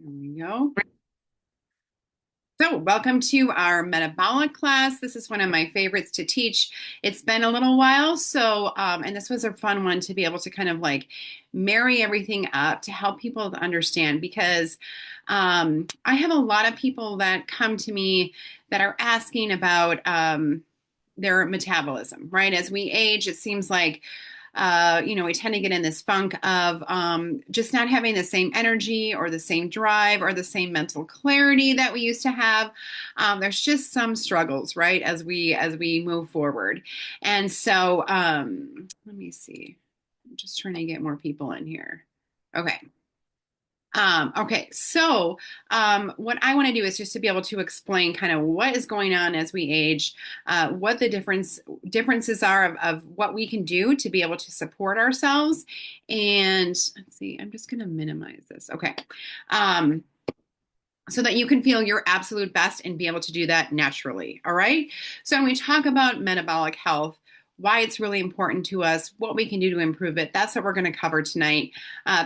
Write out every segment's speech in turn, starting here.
There we go. So, welcome to our metabolic class. This is one of my favorites to teach. It's been a little while, and this was a fun one to be able to kind of like marry everything up to help people to understand because I have a lot of people that come to me that are asking about their metabolism, right? As we age, it seems like we tend to get in this funk of just not having the same energy or the same drive or the same mental clarity that we used to have. There's just some struggles, right, as we move forward. And so, let me see. I'm just trying to get more people in here. Okay. Okay, so what I want to do is just to be able to explain kind of what is going on as we age, what the differences are of what we can do to be able to support ourselves. And let's see, I'm just going to minimize this. Okay. Um, so that you can feel your absolute best and be able to do that naturally. All right. So when we talk about metabolic health, why it's really important to us, what we can do to improve it. That's what we're going to cover tonight.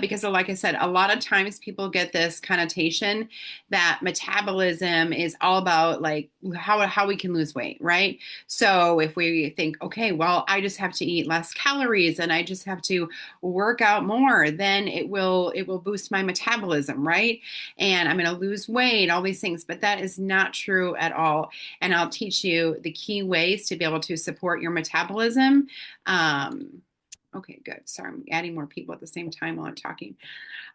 Because, like I said, a lot of times people get this connotation that metabolism is all about like how we can lose weight, right? So if we think, okay, well, I just have to eat less calories and I just have to work out more, then it will boost my metabolism, right? And I'm going to lose weight, all these things. But that is not true at all. And I'll teach you the key ways to be able to support your metabolism. Okay, good. Sorry, I'm adding more people at the same time while I'm talking.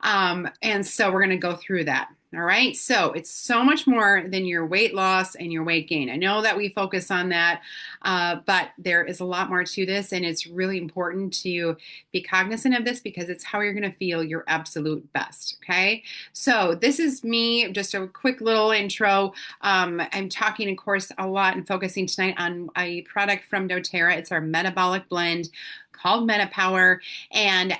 And so we're going to go through that. All right. So it's so much more than your weight loss and your weight gain. I know that we focus on that, but there is a lot more to this. And it's really important to be cognizant of this because it's how you're going to feel your absolute best. Okay. So this is me, just a quick little intro. I'm talking, of course, a lot and focusing tonight on a product from doTERRA. It's our metabolic blend called MetaPower. And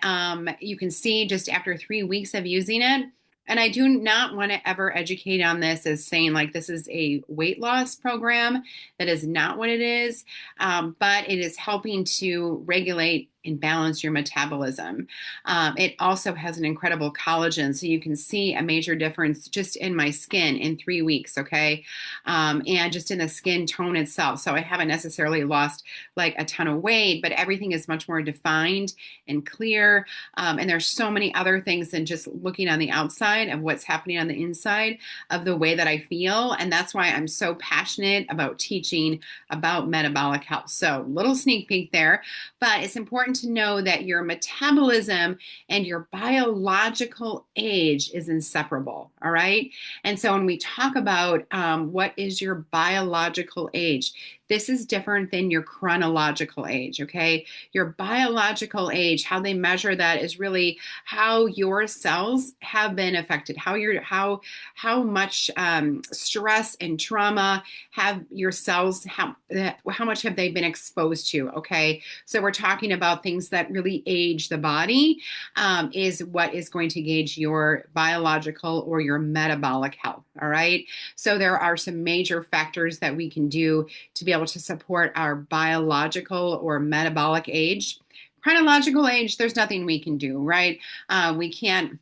you can see just after 3 weeks of using it, and I do not want to ever educate on this as saying like this is a weight loss program. That is not what it is, but it is helping to regulate and balance your metabolism. It also has an incredible collagen, so you can see a major difference just in my skin in 3 weeks, okay? And just in the skin tone itself. So I haven't necessarily lost like a ton of weight, but everything is much more defined and clear. And there's so many other things than just looking on the outside of what's happening on the inside of the way that I feel. And that's why I'm so passionate about teaching about metabolic health. So little sneak peek there, but it's important to know that your metabolism and your biological age is inseparable. All right. And so when we talk about what is your biological age, this is different than your chronological age, okay? Your biological age, how they measure that is really how your cells have been affected, how much stress and trauma have your cells, how much have they been exposed to, okay? So we're talking about things that really age the body, is what is going to gauge your biological or your metabolic health, all right? So there are some major factors that we can do to be able to support our biological or metabolic age. Chronological age, there's nothing we can do, right? We can't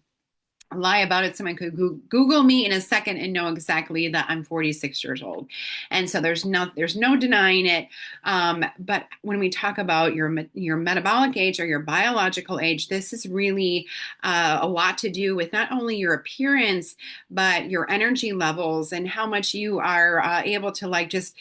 lie about it. Someone could Google me in a second and know exactly that I'm 46 years old. And so there's no denying it. But when we talk about your metabolic age or your biological age, this is really a lot to do with not only your appearance, but your energy levels and how much you are able to like just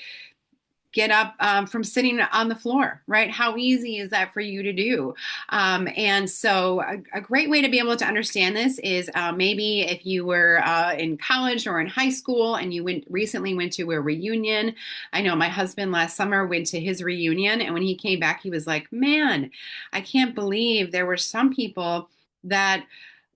get up from sitting on the floor, right? How easy is that for you to do? And so a great way to be able to understand this is maybe if you were in college or in high school and you recently went to a reunion. I know my husband last summer went to his reunion, and when he came back, he was like, man, I can't believe there were some people that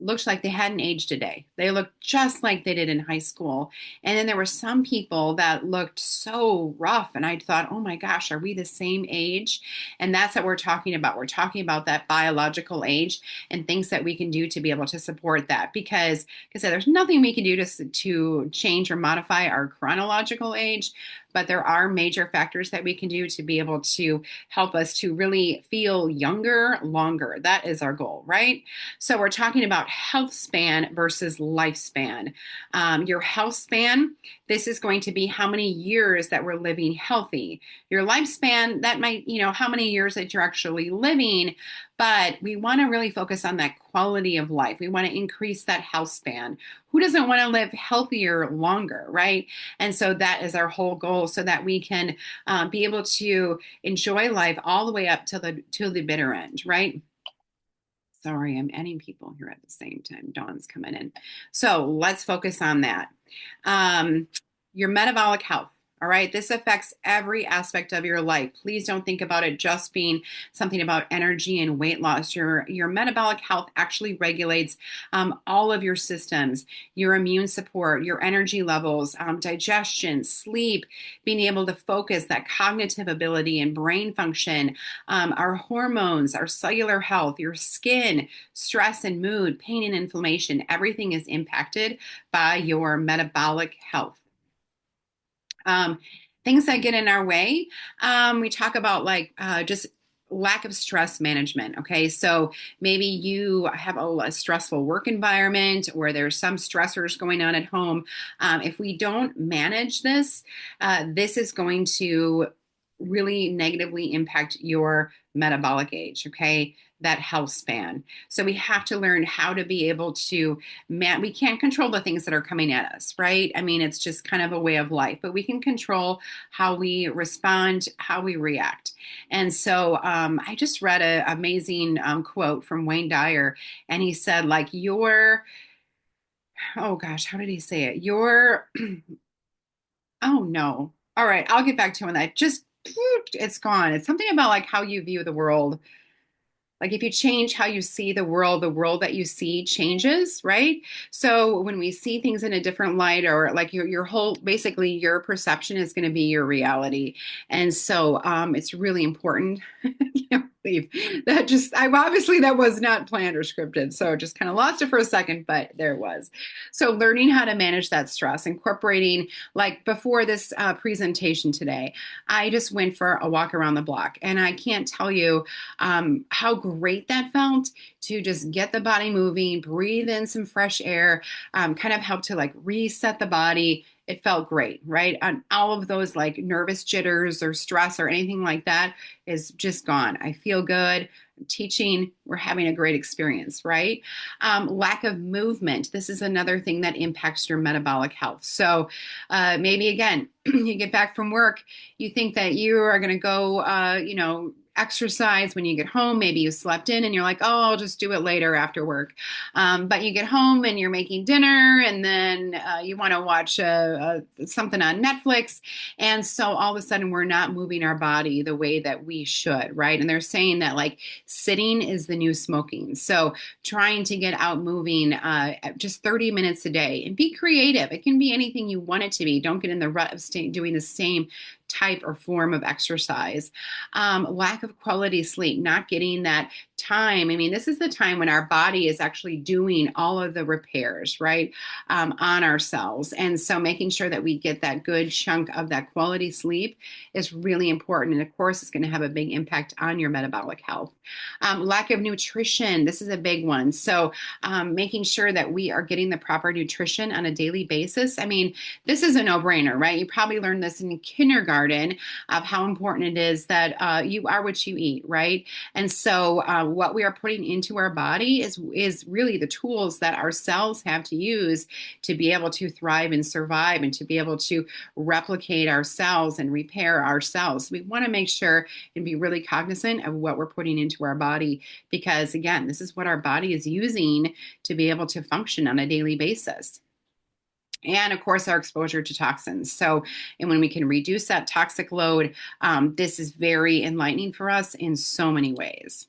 looked like they hadn't aged a day. They looked just like they did in high school. And then there were some people that looked so rough. And I thought, oh my gosh, are we the same age? And that's what we're talking about. We're talking about that biological age and things that we can do to be able to support that. Because, like I said, there's nothing we can do to change or modify our chronological age, but there are major factors that we can do to be able to help us to really feel younger longer. That is our goal, right? So we're talking about health span versus lifespan. Your health span, this is going to be how many years that we're living healthy. Your lifespan, that might, how many years that you're actually living, but we want to really focus on that quality of life. We want to increase that health span. Who doesn't want to live healthier longer, right? And so that is our whole goal, so that we can be able to enjoy life all the way up till the bitter end, right? Sorry, I'm adding people here at the same time. Dawn's coming in. So let's focus on that. Um, your metabolic health. All right. This affects every aspect of your life. Please don't think about it just being something about energy and weight loss. Your metabolic health actually regulates all of your systems, your immune support, your energy levels, digestion, sleep, being able to focus, that cognitive ability and brain function, our hormones, our cellular health, your skin, stress and mood, pain and inflammation. Everything is impacted by your metabolic health. Um, Things that get in our way, we talk about like just lack of stress management. Okay, so maybe you have a stressful work environment, or there's some stressors going on at home. If we don't manage this, this is going to really negatively impact your metabolic age. Okay, that health span. So we have to learn how to be able to we can't control the things that are coming at us, right? I mean, it's just kind of a way of life, but we can control how we respond, how we react. And so I just read an amazing quote from Wayne Dyer, and he said, like, oh gosh, how did he say it? Oh no. All right, I'll get back to you on that. Just, it's gone. It's something about like how you view the world. Like if you change how you see the world that you see changes, right? So when we see things in a different light, or like your whole, basically your perception is going to be your reality. And so it's really important. I can't believe that I obviously that was not planned or scripted. So just kind of lost it for a second, but there it was. So learning how to manage that stress, incorporating, like before this presentation today, I just went for a walk around the block, and I can't tell you how great that felt to just get the body moving, breathe in some fresh air, kind of help to like reset the body. It felt great, right? And all of those like nervous jitters or stress or anything like that is just gone. I feel good. I'm teaching, we're having a great experience, right? Lack of movement. This is another thing that impacts your metabolic health. So maybe again, you get back from work, you think that you are going to go, exercise when you get home. Maybe you slept in and you're like, oh, I'll just do it later after work. But you get home and you're making dinner, and then you want to watch something on Netflix. And so all of a sudden we're not moving our body the way that we should, right? And they're saying that like sitting is the new smoking. So trying to get out moving just 30 minutes a day, and be creative. It can be anything you want it to be. Don't get in the rut of doing the same type or form of exercise. Lack of quality sleep, not getting that time. I mean, this is the time when our body is actually doing all of the repairs, right, on ourselves. And so making sure that we get that good chunk of that quality sleep is really important. And of course, it's going to have a big impact on your metabolic health. Lack of nutrition. This is a big one. So making sure that we are getting the proper nutrition on a daily basis. I mean, this is a no-brainer, right? You probably learned this in kindergarten of how important it is that you are what you eat, right? And so what we are putting into our body is really the tools that our cells have to use to be able to thrive and survive, and to be able to replicate our cells and repair our cells. We want to make sure and be really cognizant of what we're putting into our body, because again, this is what our body is using to be able to function on a daily basis. And of course, our exposure to toxins. So, and when we can reduce that toxic load, this is very enlightening for us in so many ways.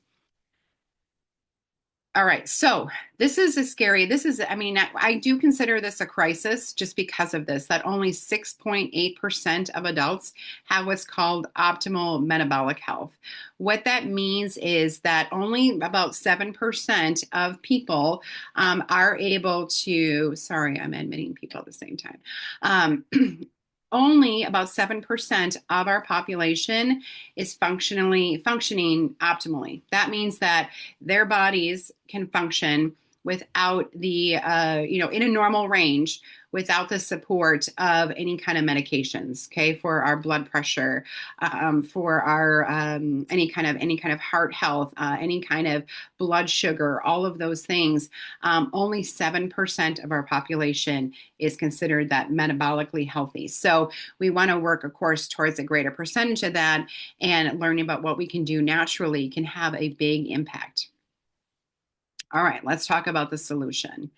All right, so this is a scary, I mean, I do consider this a crisis just because of this, that only 6.8% of adults have what's called optimal metabolic health. What that means is that only about 7% of people are able to, sorry, I'm admitting people at the same time. only about 7% of our population is functioning optimally. That means that their bodies can function without in a normal range without the support of any kind of medications, okay, for our blood pressure, for our any kind of heart health, any kind of blood sugar, all of those things. Only 7% of our population is considered that metabolically healthy. So we want to work, of course, towards a greater percentage of that, and learning about what we can do naturally can have a big impact. All right, let's talk about the solution.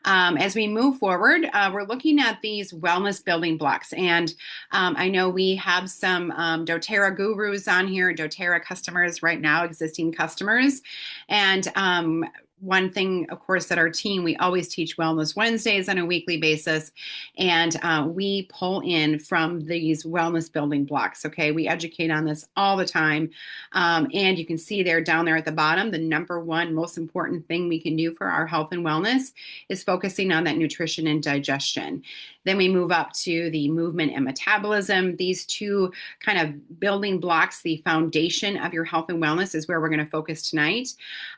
As we move forward, we're looking at these wellness building blocks. And I know we have some doTERRA gurus on here, doTERRA customers right now, existing customers. And one thing, of course, that our team, we always teach Wellness Wednesdays on a weekly basis. And we pull in from these wellness building blocks. Okay, we educate on this all the time. And you can see there down there at the bottom, the number one most important thing we can do for our health and wellness is focusing on that nutrition and digestion. Then we move up to the movement and metabolism. These two kind of building blocks, the foundation of your health and wellness, is where we're going to focus tonight.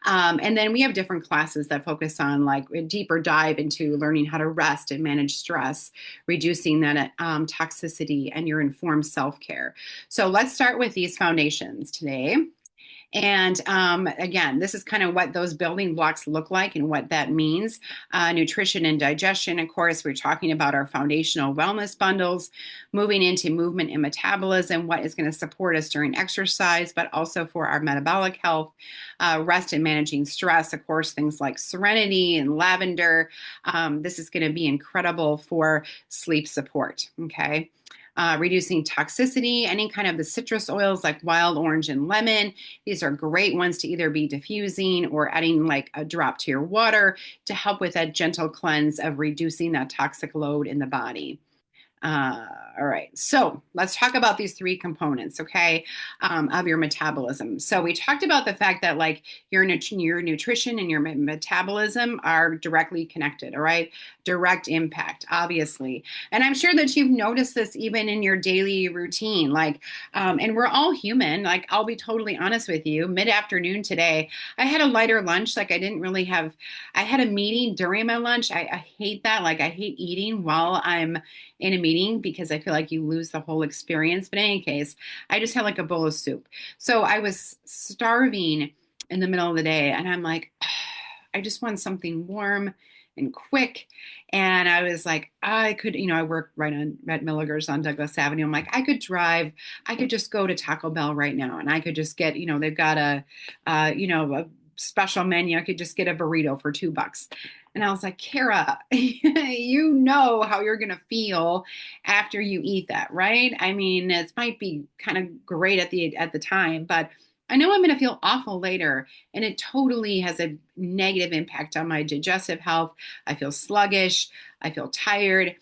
And then we have different classes that focus on like a deeper dive into learning how to rest and manage stress, reducing that toxicity, and your informed self-care. So let's start with these foundations today. And again, this is kind of what those building blocks look like and what that means. Nutrition and digestion, of course, we're talking about our foundational wellness bundles, moving into movement and metabolism, what is going to support us during exercise, but also for our metabolic health, rest and managing stress, of course, things like serenity and lavender. This is going to be incredible for sleep support, okay? Reducing toxicity, any kind of the citrus oils like wild orange and lemon. These are great ones to either be diffusing or adding like a drop to your water to help with that gentle cleanse of reducing that toxic load in the body. All right, so let's talk about these three components, okay, of your metabolism. So we talked about the fact that like your nutrition and your metabolism are directly connected, all right? Direct impact, obviously. And I'm sure that you've noticed this even in your daily routine, like, and we're all human. Like, I'll be totally honest with you, mid-afternoon today, I had a lighter lunch. Like I had a meeting during my lunch. I hate that. Like I hate eating while I'm in a meeting because I feel like you lose the whole experience. But in any case, I just had like a bowl of soup. So I was starving in the middle of the day, and I'm like, I just want something warm and quick. And I was like, I could, I work right on at Milligers on Douglas Avenue. I'm like, I could just go to Taco Bell right now, and I could just get, they've got a special menu. I could just get a burrito for $2. And I was like, Kara, you know how you're going to feel after you eat that, right? I mean, it might be kind of great at the time, but I know I'm going to feel awful later. And it totally has a negative impact on my digestive health. I feel sluggish. I feel tired.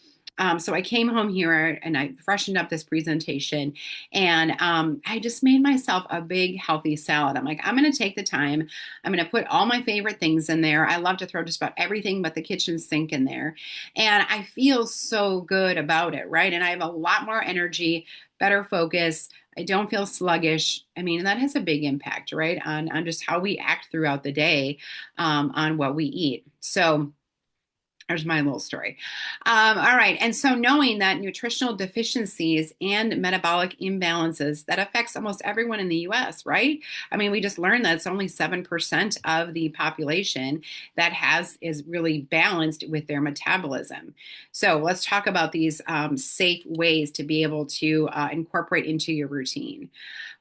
So I came home here and I freshened up this presentation, and I just made myself a big healthy salad. I'm like, I'm going to take the time. I'm going to put all my favorite things in there. I love to throw just about everything but the kitchen sink in there. And I feel so good about it, right? And I have a lot more energy, better focus. I don't feel sluggish. I mean, that has a big impact, right? On just how we act throughout the day, on what we eat. So there's my little story. All right. And so knowing that nutritional deficiencies and metabolic imbalances, that affects almost everyone in the US, right? I mean, we just learned that it's only 7% of the population that is really balanced with their metabolism. So let's talk about these safe ways to be able to incorporate into your routine.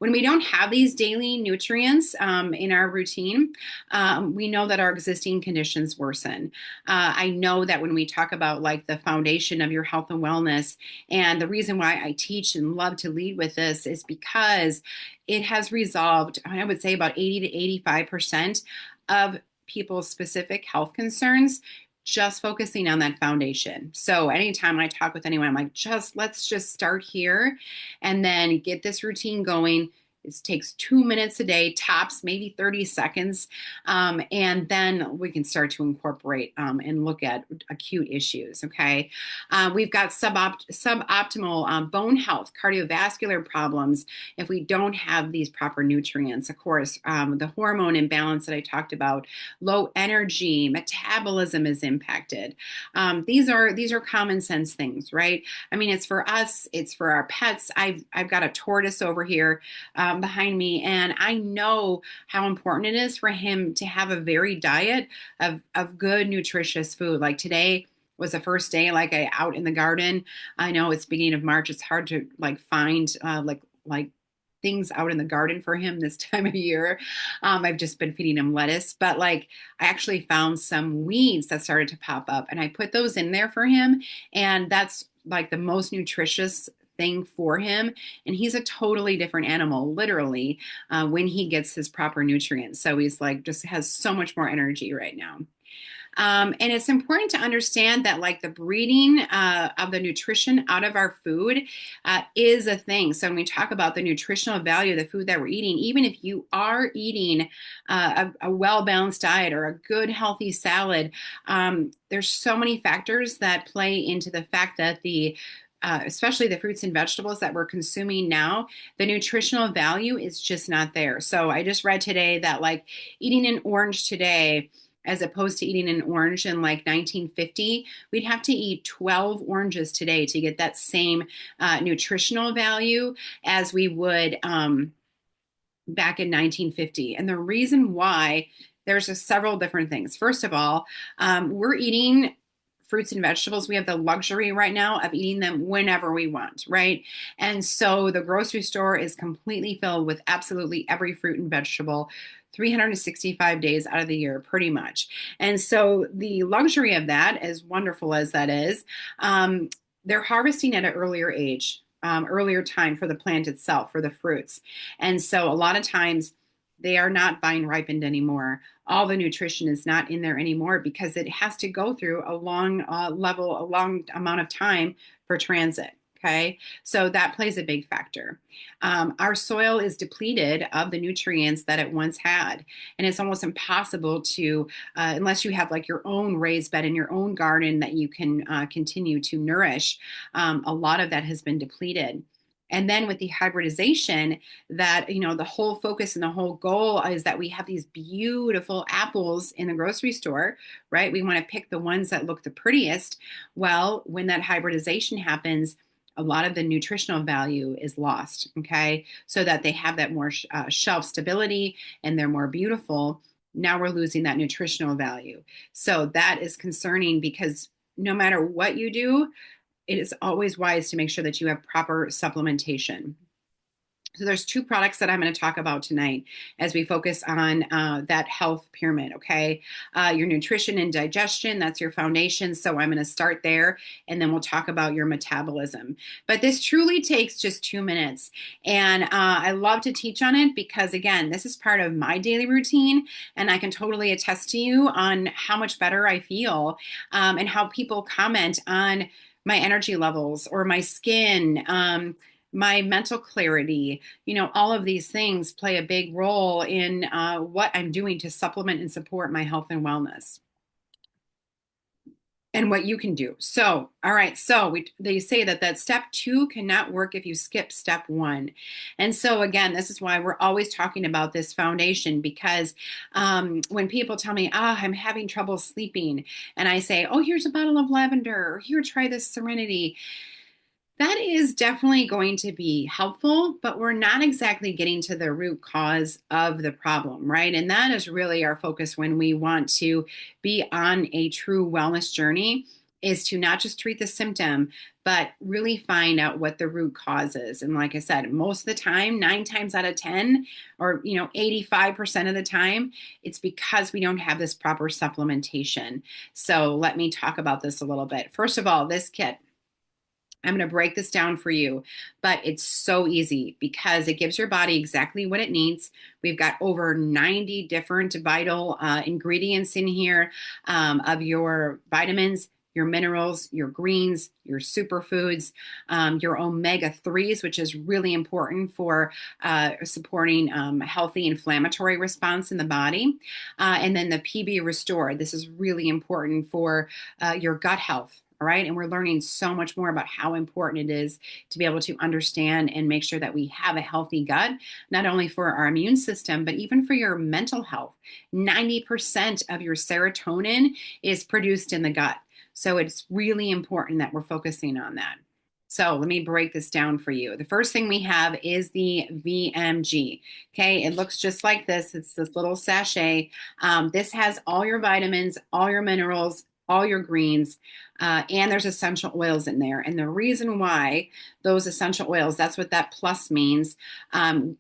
When we don't have these daily nutrients in our routine, we know that our existing conditions worsen. I know that when we talk about like the foundation of your health and wellness, and the reason why I teach and love to lead with this is because it has resolved, I would say about 80 to 85% of people's specific health concerns, just focusing on that foundation. So anytime I talk with anyone, I'm like, let's just start here and then get this routine going. It takes 2 minutes a day, tops maybe 30 seconds. And then we can start to incorporate and look at acute issues. Okay. We've got suboptimal bone health, cardiovascular problems if we don't have these proper nutrients. Of course, the hormone imbalance that I talked about, low energy, metabolism is impacted. These are common sense things, right? I mean, it's for us, it's for our pets. I've got a tortoise over here behind me, and I know how important it is for him to have a varied diet of good, nutritious food. Like today was the first day like I out in the garden. I know it's beginning of March. It's hard to like find like things out in the garden for him this time of year. I've just been feeding him lettuce, but like I actually found some weeds that started to pop up and I put those in there for him. And that's like the most nutritious thing for him. And he's a totally different animal, literally, when he gets his proper nutrients. So he's like just has so much more energy right now. And it's important to understand that like the breeding of the nutrition out of our food is a thing. So when we talk about the nutritional value of the food that we're eating, even if you are eating a well-balanced diet or a good healthy salad, there's so many factors that play into the fact that especially the fruits and vegetables that we're consuming now, the nutritional value is just not there. So I just read today that like eating an orange today, as opposed to eating an orange in like 1950, we'd have to eat 12 oranges today to get that same nutritional value as we would back in 1950. And the reason why, there's several different things. First of all, we're eating fruits and vegetables. We have the luxury right now of eating them whenever we want, right? And so the grocery store is completely filled with absolutely every fruit and vegetable 365 days out of the year, pretty much. And so the luxury of that, as wonderful as that is, they're harvesting at an earlier age, earlier time for the plant itself, for the fruits. And so a lot of times they are not vine ripened anymore. All the nutrition is not in there anymore because it has to go through a long a long amount of time for transit. Okay, so that plays a big factor. Our soil is depleted of the nutrients that it once had, and it's almost impossible to, unless you have like your own raised bed in your own garden that you can continue to nourish. A lot of that has been depleted. And then with the hybridization, that, the whole focus and the whole goal is that we have these beautiful apples in the grocery store, right? We want to pick the ones that look the prettiest. Well, when that hybridization happens, a lot of the nutritional value is lost, okay? So that they have that more shelf stability and they're more beautiful. Now we're losing that nutritional value. So that is concerning because no matter what you do, it is always wise to make sure that you have proper supplementation. So there's two products that I'm going to talk about tonight as we focus on that health pyramid, okay? Your nutrition and digestion, that's your foundation. So I'm going to start there, and then we'll talk about your metabolism. But this truly takes just 2 minutes. And I love to teach on it because, again, this is part of my daily routine, and I can totally attest to you on how much better I feel and how people comment on my energy levels or my skin, my mental clarity. All of these things play a big role in what I'm doing to supplement and support my health and wellness and what you can do. So, all right. So they say that step 2 cannot work if you skip step 1. And so again, this is why we're always talking about this foundation, because when people tell me, I'm having trouble sleeping, and I say, oh, here's a bottle of lavender, or here, try this Serenity. That is definitely going to be helpful, but we're not exactly getting to the root cause of the problem, right? And that is really our focus when we want to be on a true wellness journey, is to not just treat the symptom, but really find out what the root cause is. And like I said, most of the time, 9 times out of 10, or 85% of the time, it's because we don't have this proper supplementation. So let me talk about this a little bit. First of all, this kit, I'm going to break this down for you, but it's so easy because it gives your body exactly what it needs. We've got over 90 different vital ingredients in here of your vitamins, your minerals, your greens, your superfoods, your omega-3s, which is really important for supporting healthy inflammatory response in the body. And then the PB Restore. This is really important for your gut health. All right. And we're learning so much more about how important it is to be able to understand and make sure that we have a healthy gut, not only for our immune system, but even for your mental health. 90% of your serotonin is produced in the gut. So it's really important that we're focusing on that. So let me break this down for you. The first thing we have is the VMG. Okay, it looks just like this. It's this little sachet. This has all your vitamins, all your minerals, all your greens, and there's essential oils in there. And the reason why those essential oils, that's what that plus means.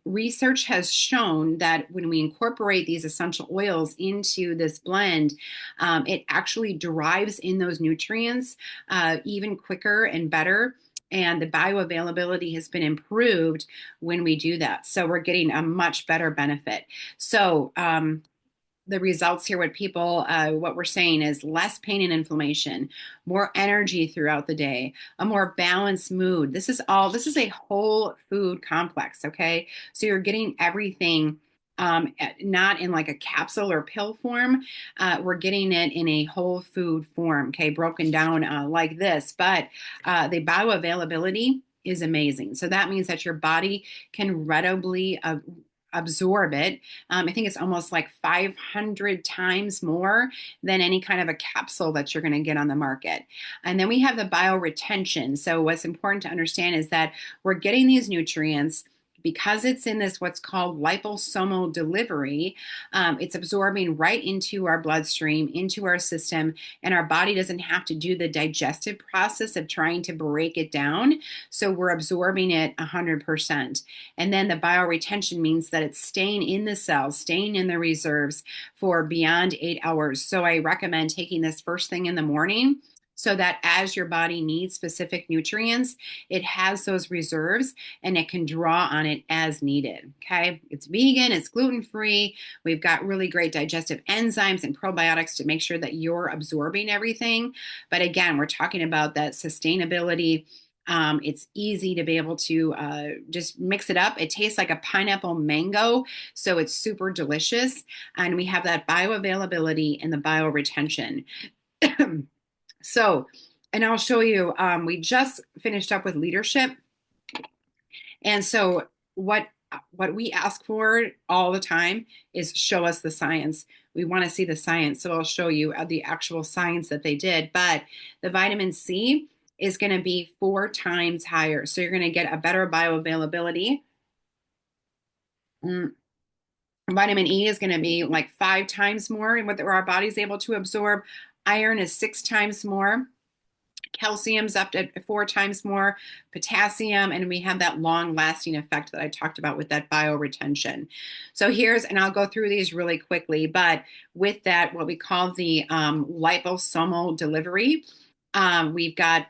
Research has shown that when we incorporate these essential oils into this blend, it actually derives in those nutrients even quicker and better. And the bioavailability has been improved when we do that. So we're getting a much better benefit. So, the results here, what we're saying is less pain and inflammation, more energy throughout the day, a more balanced mood. This is a whole food complex. Okay. So you're getting everything, not in like a capsule or pill form. We're getting it in a whole food form. Okay. Broken down like this, but the bioavailability is amazing. So that means that your body can readily absorb it. I think it's almost like 500 times more than any kind of a capsule that you're going to get on the market. And then we have the bioretention. So what's important to understand is that we're getting these nutrients because it's in this what's called liposomal delivery. It's absorbing right into our bloodstream, into our system, and our body doesn't have to do the digestive process of trying to break it down. So we're absorbing it 100%. And then the bioretention means that it's staying in the cells, staying in the reserves for beyond 8 hours. So I recommend taking this first thing in the morning, so that as your body needs specific nutrients, it has those reserves and it can draw on it as needed. Okay. It's vegan, it's gluten-free. We've got really great digestive enzymes and probiotics to make sure that you're absorbing everything. But again, we're talking about that sustainability. It's easy to be able to just mix it up. It tastes like a pineapple mango, so it's super delicious. And we have that bioavailability and the bioretention. So, and I'll show you, we just finished up with leadership. And so what we ask for all the time is show us the science. We want to see the science. So I'll show you the actual science that they did. But the vitamin C is going to be 4 times higher. So you're going to get a better bioavailability. Vitamin E is going to be like 5 times more in what our body's able to absorb. Iron is 6 times more. Calcium's up to 4 times more, potassium, and we have that long lasting effect that I talked about with that bioretention. So and I'll go through these really quickly, but with that, what we call the liposomal delivery, we've got,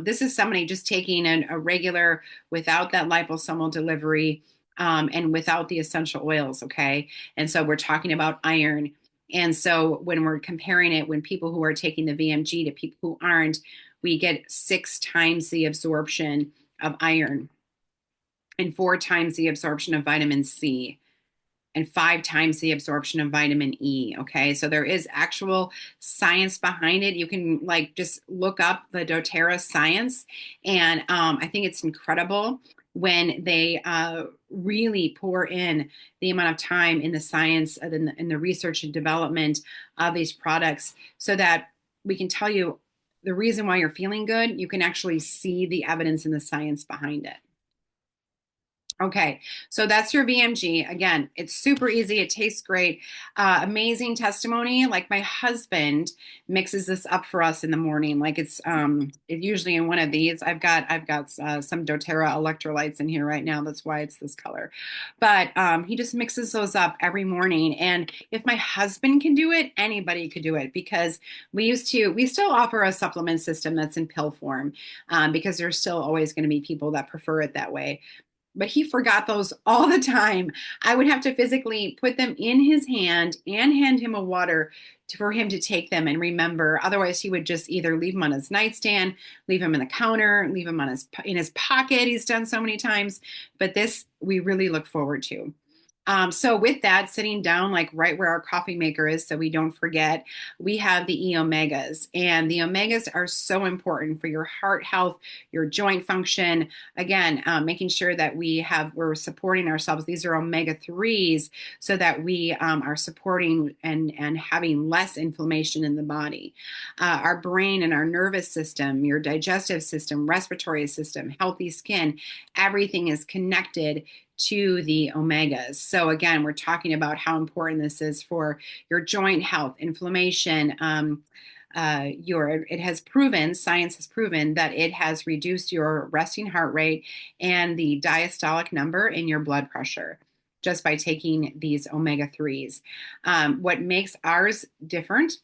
this is somebody just taking a regular without that liposomal delivery and without the essential oils, okay? And so we're talking about iron. And so when we're comparing it, when people who are taking the VMG to people who aren't, we get 6 times the absorption of iron and 4 times the absorption of vitamin C and 5 times the absorption of vitamin E. Okay, so there is actual science behind it. You can like just look up the doTERRA science, and I think it's incredible when they really pour in the amount of time in the science and in the research and development of these products, so that we can tell you the reason why you're feeling good. You can actually see the evidence and the science behind it. Okay, so that's your VMG. Again, it's super easy. It tastes great. Amazing testimony. Like my husband mixes this up for us in the morning. Like it's usually in one of these. I've got some doTERRA electrolytes in here right now. That's why it's this color. But he just mixes those up every morning. And if my husband can do it, anybody could do it, because we still offer a supplement system that's in pill form, because there's still always going to be people that prefer it that way. but he forgot those all the time. I would have to physically put them in his hand and hand him a water for him to take them and remember. Otherwise, he would just either leave them on his nightstand, leave them in the counter, leave them on in his pocket. He's done so many times, but this we really look forward to. So with that, sitting down like right where our coffee maker is, so we don't forget, we have the omegas, and the omegas are so important for your heart health, your joint function. Again, making sure that we're supporting ourselves. These are omega threes, so that we are supporting and having less inflammation in the body. Our brain and our nervous system, your digestive system, respiratory system, healthy skin, everything is connected to the omegas. So again, we're talking about how important this is for your joint health, inflammation. It has proven, science has proven that it has reduced your resting heart rate and the diastolic number in your blood pressure just by taking these omega 3s. What makes ours different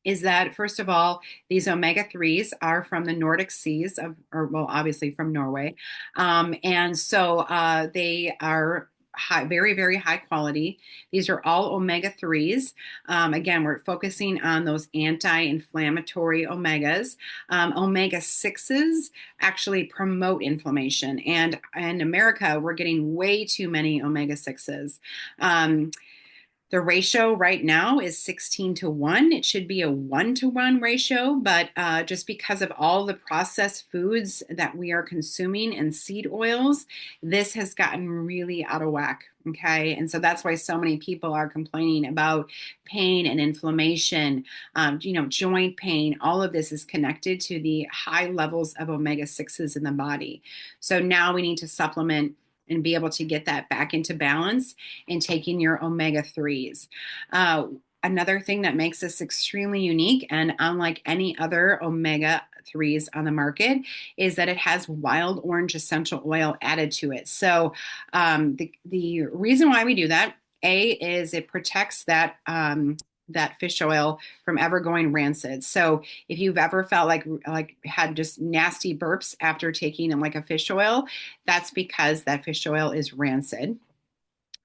is that, first of all, these omega 3s are from the Nordic seas, or well, obviously from Norway. And so they are high, very, very high quality. These are all omega 3s. Again, we're focusing on those anti inflammatory omegas. Omega 6s actually promote inflammation. And in America, we're getting way too many omega 6s. The ratio right now is 16-1. It should be a 1-1 ratio, but just because of all the processed foods that we are consuming and seed oils, this has gotten really out of whack. Okay. And so that's why so many people are complaining about pain and inflammation, joint pain. All of this is connected to the high levels of omega 6s in the body. So now we need to supplement and be able to get that back into balance in taking your omega 3s. Another thing that makes this extremely unique and unlike any other omega 3s on the market is that it has wild orange essential oil added to it. So the reason why we do that, A, is it protects that fish oil from ever going rancid. So if you've ever felt like had just nasty burps after taking like a fish oil, that's because that fish oil is rancid.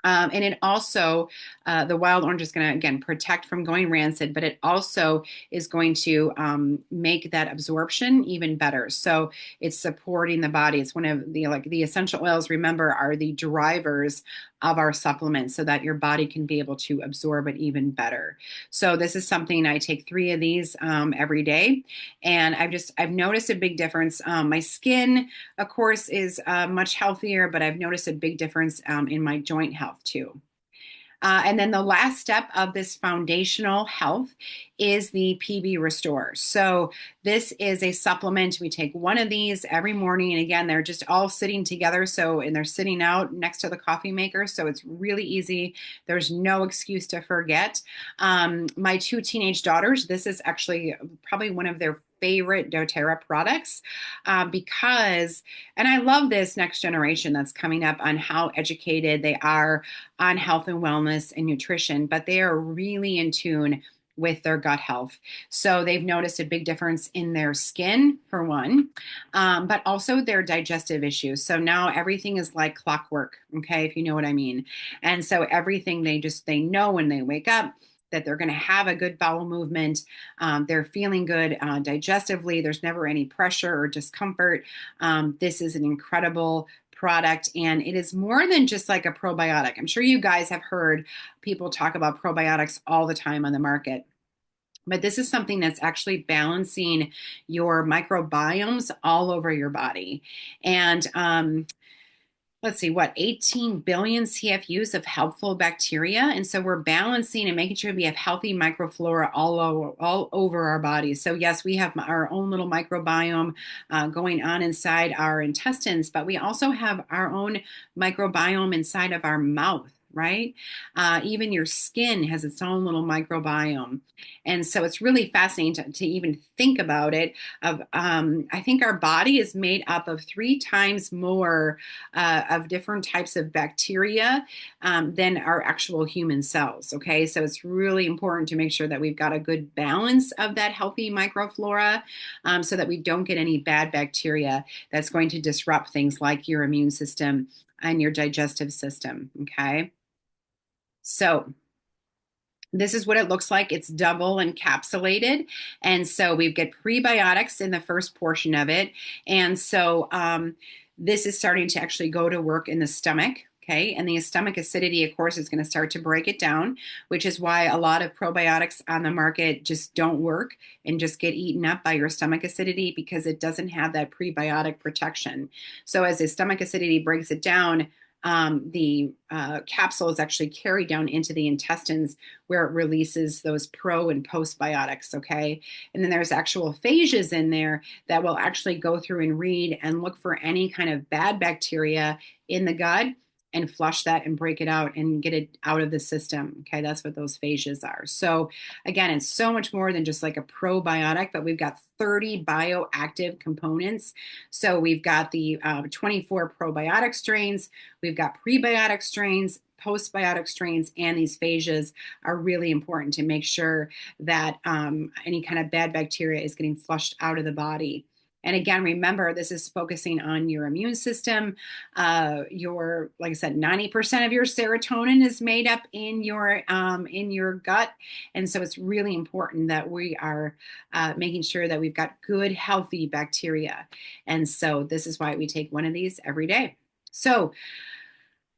And it also, the wild orange is going to, again, protect from going rancid, but it also is going to make that absorption even better. So it's supporting the body. It's one of the essential oils, remember, are the drivers of our supplements so that your body can be able to absorb it even better. So this is something I take 3 of these every day. And I've noticed a big difference. My skin, of course, is much healthier, but I've noticed a big difference in my joint health too. And then the last step of this foundational health is the PB Restore. So this is a supplement. We take one of these every morning. And again, they're just all sitting together. And they're sitting out next to the coffee maker. So it's really easy. There's no excuse to forget. My 2 teenage daughters, this is actually probably one of their favorite doTERRA products because, and I love this next generation that's coming up on how educated they are on health and wellness and nutrition, but they are really in tune with their gut health. So they've noticed a big difference in their skin, for one, but also their digestive issues. So now everything is like clockwork, okay, if you know what I mean. And so everything they know when they wake up that they're going to have a good bowel movement. They're feeling good digestively. There's never any pressure or discomfort. This is an incredible product, and it is more than just like a probiotic. I'm sure you guys have heard people talk about probiotics all the time on the market. But this is something that's actually balancing your microbiomes all over your body. And let's see, 18 billion CFUs of helpful bacteria. And so we're balancing and making sure we have healthy microflora all over our bodies. So yes, we have our own little microbiome going on inside our intestines, but we also have our own microbiome inside of our mouth. right? Even your skin has its own little microbiome. And so it's really fascinating to even think about it. I think our body is made up of 3 times more of different types of bacteria than our actual human cells. Okay, so it's really important to make sure that we've got a good balance of that healthy microflora so that we don't get any bad bacteria that's going to disrupt things like your immune system and your digestive system. Okay, so this is what it looks like. It's double encapsulated. And so we've got prebiotics in the first portion of it. And so this is starting to actually go to work in the stomach. Okay. And the stomach acidity, of course, is going to start to break it down, which is why a lot of probiotics on the market just don't work and just get eaten up by your stomach acidity because it doesn't have that prebiotic protection. So as the stomach acidity breaks it down, the capsule is actually carried down into the intestines where it releases those pro and postbiotics. Okay. And then there's actual phages in there that will actually go through and read and look for any kind of bad bacteria in the gut and flush that and break it out and get it out of the system. Okay, that's what those phages are. So again, it's so much more than just like a probiotic, but we've got 30 bioactive components. So we've got the 24 probiotic strains, we've got prebiotic strains, postbiotic strains, and these phages are really important to make sure that any kind of bad bacteria is getting flushed out of the body. And again, remember, this is focusing on your immune system. Like I said, 90% of your serotonin is made up in your gut. And so it's really important that we are making sure that we've got good, healthy bacteria. And so this is why we take one of these every day. So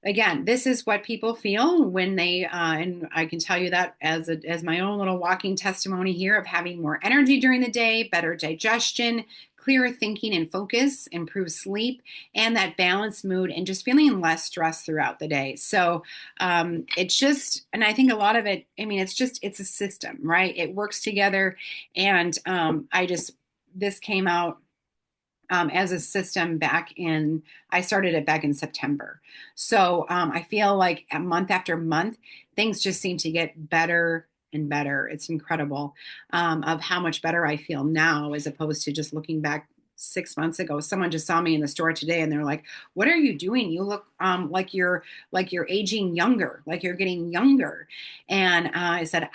again, this is what people feel when they, and I can tell you that as my own little walking testimony here of having more energy during the day, better digestion, clearer thinking and focus, improved sleep, and that balanced mood, and just feeling less stress throughout the day. So it's just, and I think a lot of it, I mean, it's a system, right? It works together. And this came out as a system I started it back in September. So I feel like a month after month, things just seem to get better and better. It's incredible of how much better I feel now as opposed to just looking back 6 months ago. Someone just saw me in the store today and they're like, "What are you doing? You look like you're aging younger, like you're getting younger." And I said,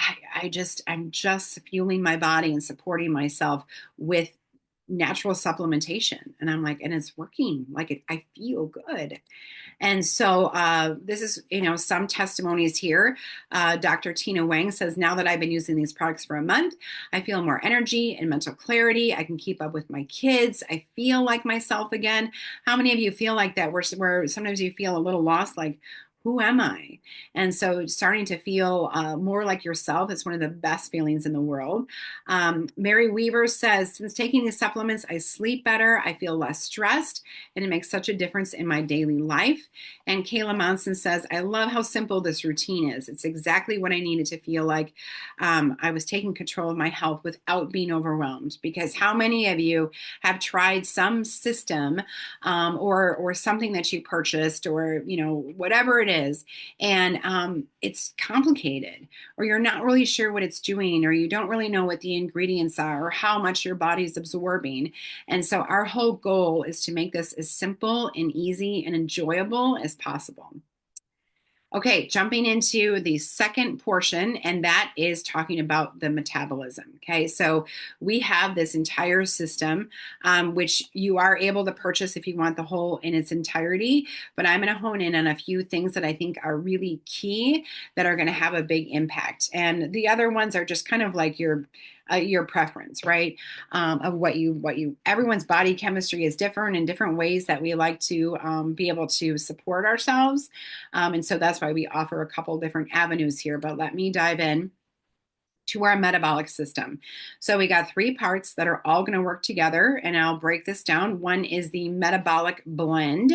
I'm just fueling my body and supporting myself with natural supplementation. And I'm like, and it's working. I feel good. And so this is, some testimonies here. Dr. Tina Wang says, now that I've been using these products for a month, I feel more energy and mental clarity. I can keep up with my kids. I feel like myself again. How many of you feel like that? Where sometimes you feel a little lost, like, who am I? And so starting to feel more like yourself is one of the best feelings in the world. Mary Weaver says, since taking these supplements, I sleep better, I feel less stressed, and it makes such a difference in my daily life. And Kayla Monson says, I love how simple this routine is. It's exactly what I needed to feel like I was taking control of my health without being overwhelmed. Because how many of you have tried some system or something that you purchased or, whatever it is, and it's complicated, or you're not really sure what it's doing, or you don't really know what the ingredients are or how much your body's absorbing. And so our whole goal is to make this as simple and easy and enjoyable as possible. Okay, jumping into the second portion, and that is talking about the metabolism. Okay, so we have this entire system, which you are able to purchase if you want the whole in its entirety. But I'm going to hone in on a few things that I think are really key that are going to have a big impact. And the other ones are just kind of like your preference, right? Of what you, everyone's body chemistry is different in different ways that we like to be able to support ourselves. And so that's why we offer a couple different avenues here, but let me dive in. to our metabolic system. So we got three parts that are all going to work together, and I'll break this down. One is the metabolic blend.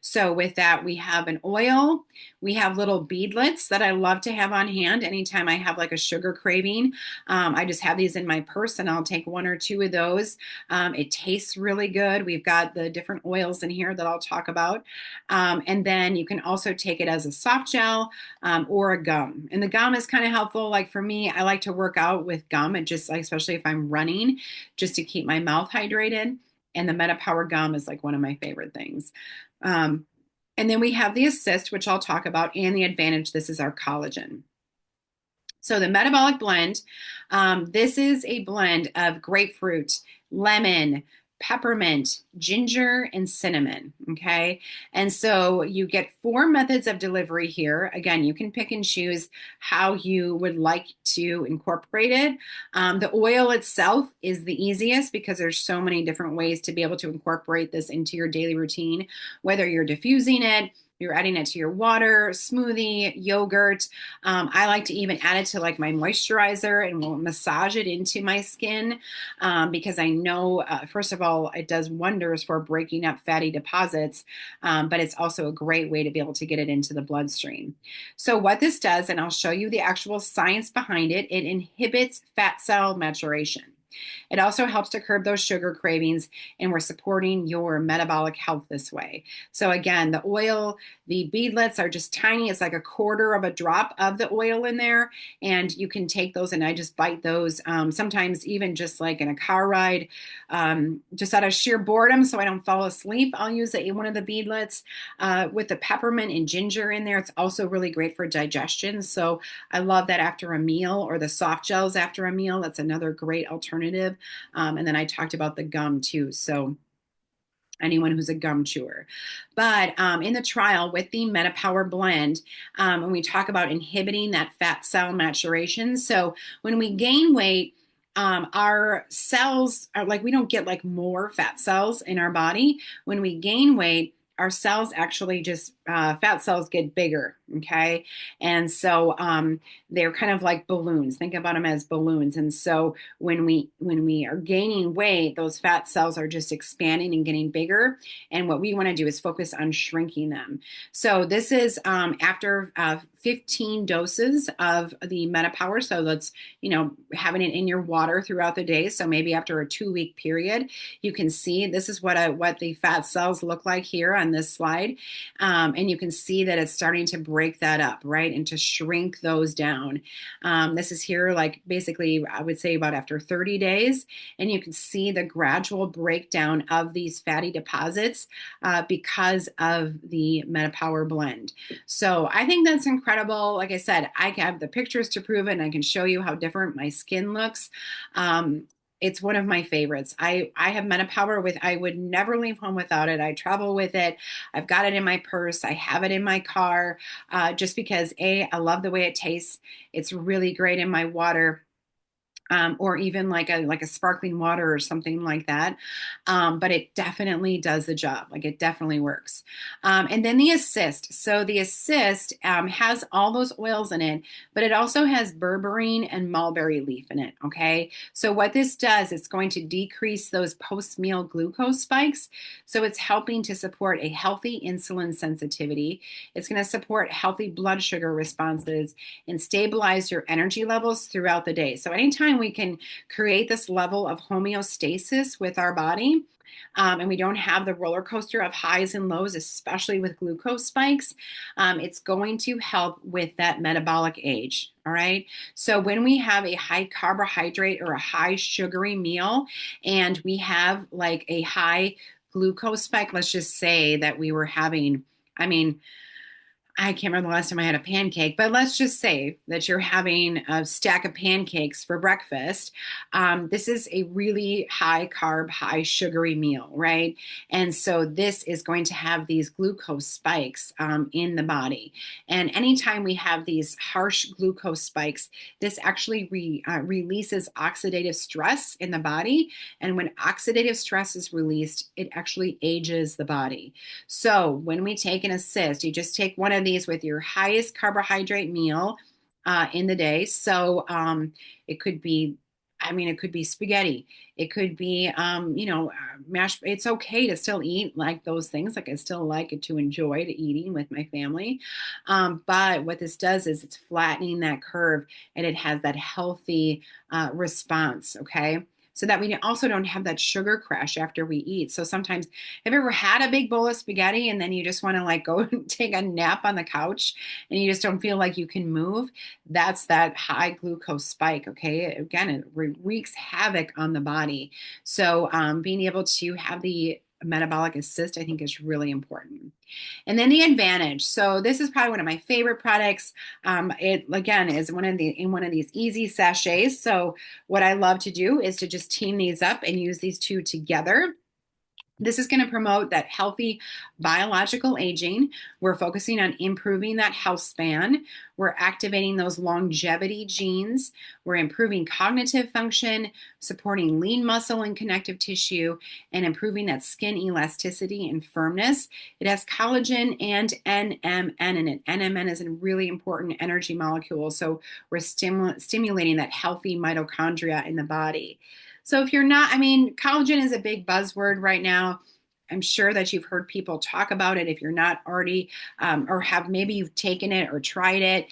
So with that, we have an oil, we have little beadlets that I love to have on hand anytime I have like a sugar craving. I just have these in my purse, and I'll take one or two of those. It tastes really good. We've got the different oils in here that I'll talk about. And then you can also take it as a soft gel or a gum. And the gum is kind of helpful. Like for me, I like to work out with gum, and just like, especially if I'm running, just to keep my mouth hydrated. And the MetaPower gum is like one of my favorite things. And then we have the assist, which I'll talk about, and the advantage. This is our collagen. So the metabolic blend, this is a blend of grapefruit, lemon, peppermint, ginger, and cinnamon. Okay. And so you get four methods of delivery here. Again, you can pick and choose how you would like to incorporate it. The oil itself is the easiest because there's so many different ways to be able to incorporate this into your daily routine, whether you're diffusing it, you're adding it to your water, smoothie, yogurt. I like to even add it to like my moisturizer and will massage it into my skin because I know, first of all, it does wonders for breaking up fatty deposits, but it's also a great way to be able to get it into the bloodstream. So what this does, and I'll show you the actual science behind it, it inhibits fat cell maturation. It also helps to curb those sugar cravings, and we're supporting your metabolic health this way. So again, the oil, the beadlets are just tiny. It's like a quarter of a drop of the oil in there, and you can take those, and I just bite those sometimes even just like in a car ride, just out of sheer boredom so I don't fall asleep. I'll use one of the beadlets with the peppermint and ginger in there. It's also really great for digestion. So I love that after a meal, or the soft gels after a meal. That's another great alternative. And then I talked about the gum too. So anyone who's a gum chewer. But in the trial with the MetaPower blend, when we talk about inhibiting that fat cell maturation, so when we gain weight, our cells are like, we don't get like more fat cells in our body. When we gain weight, our cells actually just fat cells get bigger. Okay. And so they're kind of like balloons. Think about them as balloons. And so when we are gaining weight, those fat cells are just expanding and getting bigger. And what we want to do is focus on shrinking them. So this is after 15 doses of the MetaPower. So that's, having it in your water throughout the day. So maybe after a 2-week period, you can see this is what the fat cells look like here on this slide. And you can see that it's starting to break that up, right? And to shrink those down. This is here, like basically, I would say about after 30 days. And you can see the gradual breakdown of these fatty deposits because of the MetaPower blend. So I think that's incredible. Like I said, I have the pictures to prove it, and I can show you how different my skin looks. It's one of my favorites. I have MetaPower I would never leave home without it. I travel with it. I've got it in my purse. I have it in my car just because I love the way it tastes. It's really great in my water. Or even like a sparkling water or something like that. But it definitely does the job. Like it definitely works. And then the assist. So the assist has all those oils in it, but it also has berberine and mulberry leaf in it. Okay. So what this does, it's going to decrease those post-meal glucose spikes. So it's helping to support a healthy insulin sensitivity. It's going to support healthy blood sugar responses and stabilize your energy levels throughout the day. So anytime we can create this level of homeostasis with our body, and we don't have the roller coaster of highs and lows, especially with glucose spikes, it's going to help with that metabolic age. All right. So when we have a high carbohydrate or a high sugary meal, and we have like a high glucose spike, let's just say that we were having, I can't remember the last time I had a pancake, but let's just say that you're having a stack of pancakes for breakfast. This is a really high carb, high sugary meal, right? And so this is going to have these glucose spikes in the body. And anytime we have these harsh glucose spikes, this actually releases oxidative stress in the body. And when oxidative stress is released, it actually ages the body. So when we take an assist, you just take one of these with your highest carbohydrate meal, in the day. So it could be, I mean, it could be spaghetti. It could be, mashed. It's okay to still eat like those things. Like I still like it to enjoy to eating with my family. But what this does is it's flattening that curve and it has that healthy response. Okay. So that we also don't have that sugar crash after we eat. So sometimes, have you ever had a big bowl of spaghetti and then you just want to like go and take a nap on the couch and you just don't feel like you can move? That's that high glucose spike. Okay. Again, it wreaks havoc on the body. So being able to have the metabolic assist, I think, is really important. And then the advantage. So this is probably one of my favorite products. It again is one of these easy sachets. So what I love to do is to just team these up and use these two together. This is going to promote that healthy biological aging. We're focusing on improving that health span. We're activating those longevity genes. We're improving cognitive function, supporting lean muscle and connective tissue, and improving that skin elasticity and firmness. It has collagen and NMN in it. NMN is a really important energy molecule. So we're stimulating that healthy mitochondria in the body. So if you're not, I mean, collagen is a big buzzword right now. I'm sure that you've heard people talk about it if you're not already, or have maybe you've taken it or tried it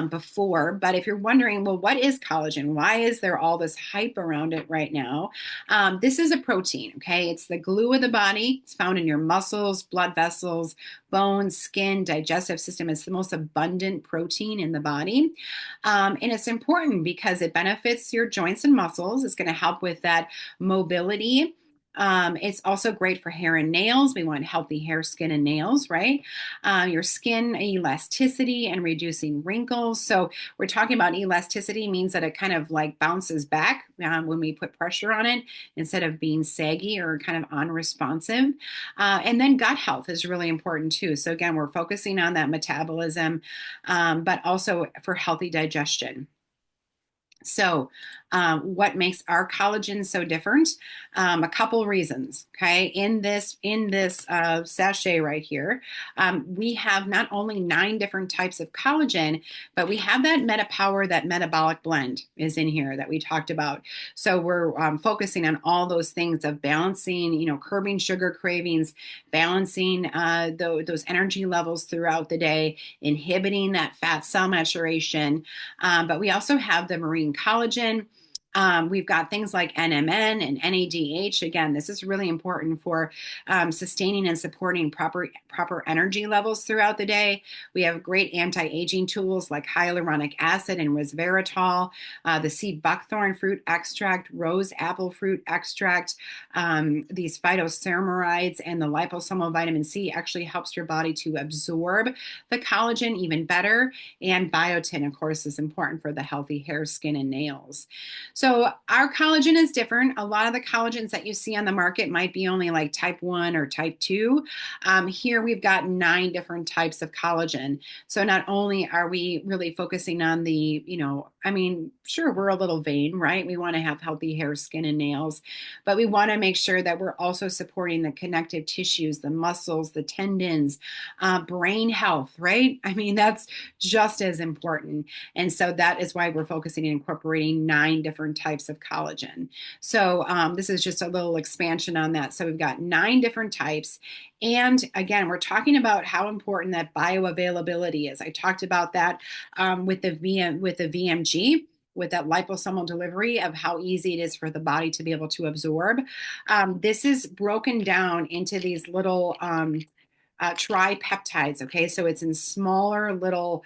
before. But if you're wondering, well, what is collagen? Why is there all this hype around it right now? This is a protein, okay? It's the glue of the body. It's found in your muscles, blood vessels, bones, skin, digestive system. It's the most abundant protein in the body. And it's important because it benefits your joints and muscles. It's going to help with that mobility. It's also great for hair and nails. We want healthy hair, skin, and nails, right? Your skin elasticity and reducing wrinkles. So we're talking about elasticity means that it kind of like bounces back when we put pressure on it instead of being saggy or kind of unresponsive. And then gut health is really important too. So again, we're focusing on that metabolism, but also for healthy digestion. So, what makes our collagen so different? A couple reasons. Okay, in this sachet right here, we have not only 9 different types of collagen, but we have that MetaPower, that metabolic blend is in here that we talked about. So we're focusing on all those things of balancing, curbing sugar cravings, balancing those energy levels throughout the day, inhibiting that fat cell maturation. But we also have the marine collagen. We've got things like NMN and NADH. Again, this is really important for sustaining and supporting proper energy levels throughout the day. We have great anti-aging tools like hyaluronic acid and resveratrol, the seed buckthorn fruit extract, rose apple fruit extract, these phytoceramides, and the liposomal vitamin C actually helps your body to absorb the collagen even better. And biotin, of course, is important for the healthy hair, skin, and nails. So our collagen is different. A lot of the collagens that you see on the market might be only like type 1 or type 2. Here we've got 9 different types of collagen. So not only are we really focusing on the, sure, we're a little vain, right? We want to have healthy hair, skin, and nails, but we want to make sure that we're also supporting the connective tissues, the muscles, the tendons, brain health, right? I mean, that's just as important. And so that is why we're focusing and incorporating 9 different types of collagen. So this is just a little expansion on that. So we've got 9 different types. And again, we're talking about how important that bioavailability is. I talked about that with the VMG, with that liposomal delivery, of how easy it is for the body to be able to absorb. This is broken down into these little tripeptides. Okay, so it's in smaller little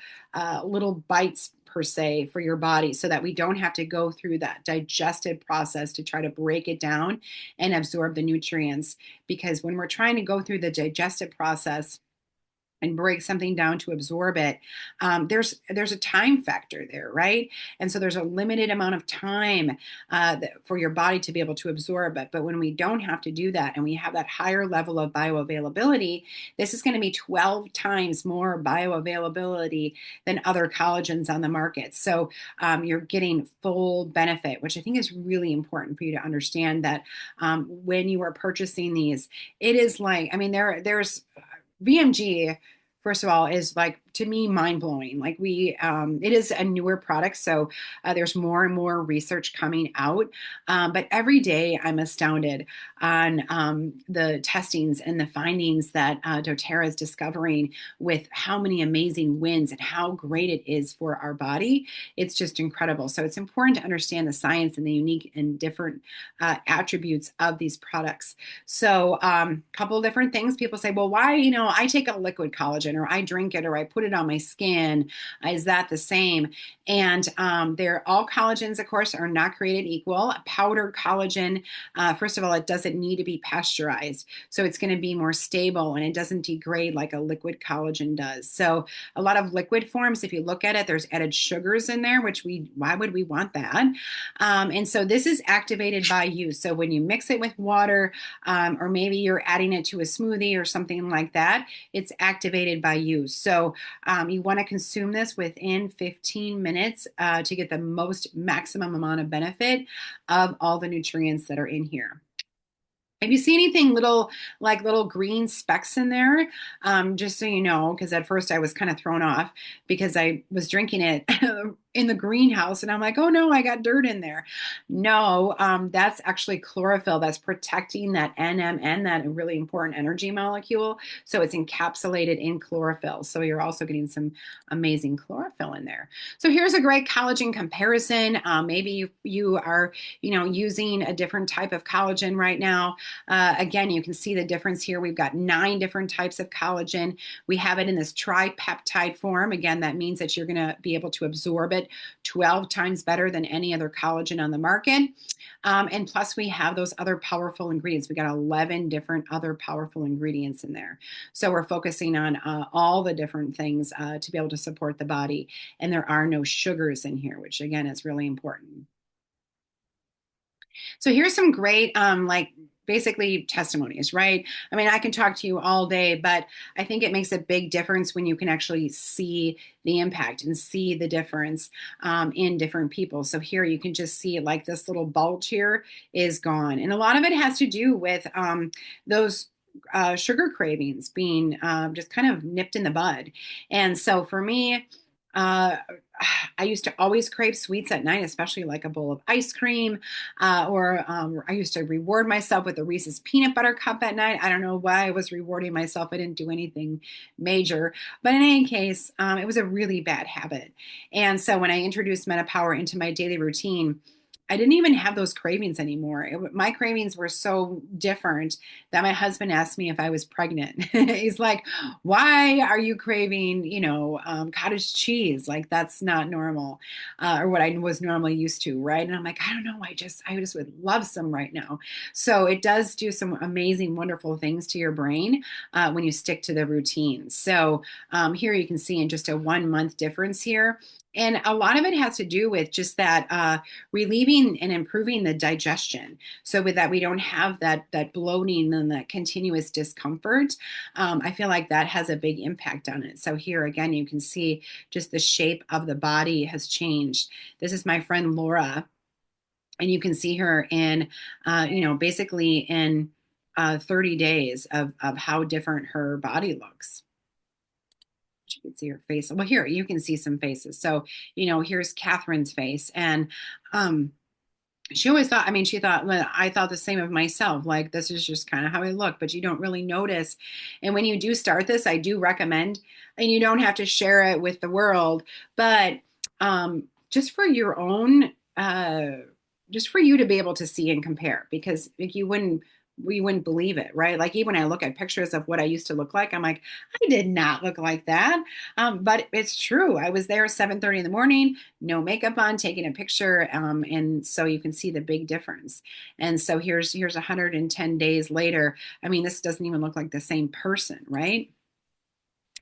bites per se for your body, so that we don't have to go through that digestive process to try to break it down and absorb the nutrients. Because when we're trying to go through the digestive process and break something down to absorb it, there's a time factor there, right? And so there's a limited amount of time for your body to be able to absorb it. But when we don't have to do that and we have that higher level of bioavailability, this is going to be 12 times more bioavailability than other collagens on the market. So you're getting full benefit, which I think is really important for you to understand, that when you are purchasing these, it is like, I mean, there's VMG, first of all, is like to me mind blowing. Like it is a newer product, so there's more and more research coming out. But every day I'm astounded on the testings and the findings that doTERRA is discovering with how many amazing wins and how great it is for our body. It's just incredible. So it's important to understand the science and the unique and different attributes of these products. So a couple of different things. People say, well, why, I take a liquid collagen or I drink it or I put it on my skin. Is that the same? And they're all collagens, of course, are not created equal. Powdered collagen, first of all, it doesn't need to be pasteurized. So it's going to be more stable and it doesn't degrade like a liquid collagen does. So a lot of liquid forms, if you look at it, there's added sugars in there, which why would we want that? And so this is activated by use. So when you mix it with water, or maybe you're adding it to a smoothie or something like that, it's activated by use. So you want to consume this within 15 minutes to get the most maximum amount of benefit of all the nutrients that are in here. If you see anything little green specks in there, just so you know, because at first I was kind of thrown off because I was drinking it in the greenhouse and I'm like, oh no, I got dirt in there. No, that's actually chlorophyll that's protecting that NMN, that really important energy molecule. So it's encapsulated in chlorophyll. So you're also getting some amazing chlorophyll in there. So here's a great collagen comparison. Maybe you are, using a different type of collagen right now. Again, you can see the difference here. We've got 9 different types of collagen. We have it in this tripeptide form. Again, that means that you're going to be able to absorb it 12 times better than any other collagen on the market. And plus, we have those other powerful ingredients. We got 11 different other powerful ingredients in there. So we're focusing on all the different things to be able to support the body. And there are no sugars in here, which again is really important. So here's some great, basically testimonies, right? I mean, I can talk to you all day, but I think it makes a big difference when you can actually see the impact and see the difference in different people. So here you can just see like this little bulge here is gone. And a lot of it has to do with those sugar cravings being just kind of nipped in the bud. And so for me, uh, I used to always crave sweets at night, especially like a bowl of ice cream, or I used to reward myself with a Reese's peanut butter cup at night. I don't know why I was rewarding myself. I didn't do anything major, but in any case, it was a really bad habit. And so when I introduced MetaPower into my daily routine, I didn't even have those cravings anymore. My cravings were so different that my husband asked me if I was pregnant. He's like, "Why are you craving, cottage cheese? Like that's not normal, or what I was normally used to, right?" And I'm like, "I don't know. I just would love some right now." So it does do some amazing, wonderful things to your brain when you stick to the routine. So here you can see in just a 1 month difference here. And a lot of it has to do with just that relieving and improving the digestion, so with that we don't have that bloating and that continuous discomfort. I feel like that has a big impact on it. So here again, you can see just the shape of the body has changed. This is my friend Laura, and you can see her in, basically in 30 days of how different her body looks. You can see her face. Well, here you can see some faces. So, here's Catherine's face, and she always thought. I mean, she thought. Well, I thought the same of myself. Like this is just kind of how I look, but you don't really notice. And when you do start this, I do recommend, and you don't have to share it with the world, but just for your own, just for you to be able to see and compare, because like we wouldn't believe it, right? Like even when I look at pictures of what I used to look like, I'm like, I did not look like that. But it's true. I was there 7:30 in the morning, no makeup on, taking a picture, and so you can see the big difference. And so here's 110 days later. I mean, this doesn't even look like the same person, right?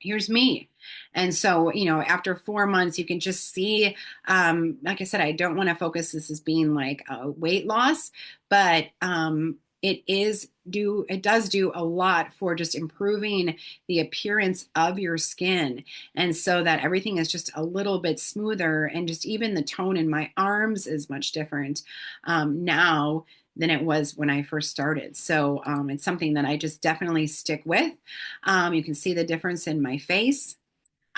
Here's me. And so, after 4 months, you can just see, like I said, I don't want to focus this as being like a weight loss, but it does do a lot for just improving the appearance of your skin. And so that everything is just a little bit smoother, and just even the tone in my arms is much different now than it was when I first started. So it's something that I just definitely stick with. You can see the difference in my face.